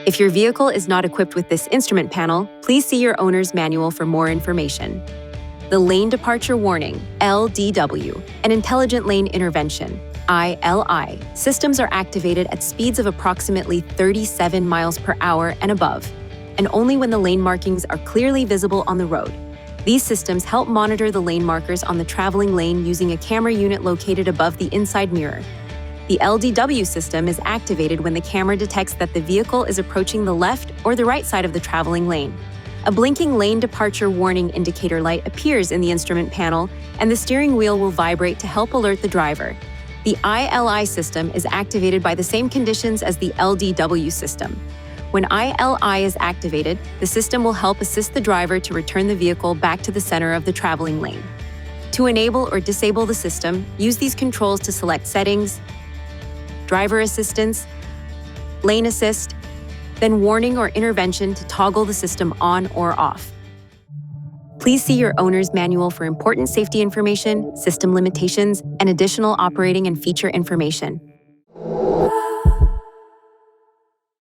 If your vehicle is not equipped with this instrument panel, please see your owner's manual for more information. The Lane Departure Warning, LDW, and Intelligent Lane Intervention, ILI, systems are activated at speeds of approximately 37 miles per hour and above, and only when the lane markings are clearly visible on the road. These systems help monitor the lane markers on the traveling lane using a camera unit located above the inside mirror. The LDW system is activated when the camera detects that the vehicle is approaching the left or the right side of the traveling lane. A blinking lane departure warning indicator light appears in the instrument panel, and the steering wheel will vibrate to help alert the driver. The ILI system is activated by the same conditions as the LDW system. When ILI is activated, the system will help assist the driver to return the vehicle back to the center of the traveling lane. To enable or disable the system, use these controls to select Settings, Driver Assistance, Lane Assist, then Warning or Intervention to toggle the system on or off. Please see your owner's manual for important safety information, system limitations, and additional operating and feature information.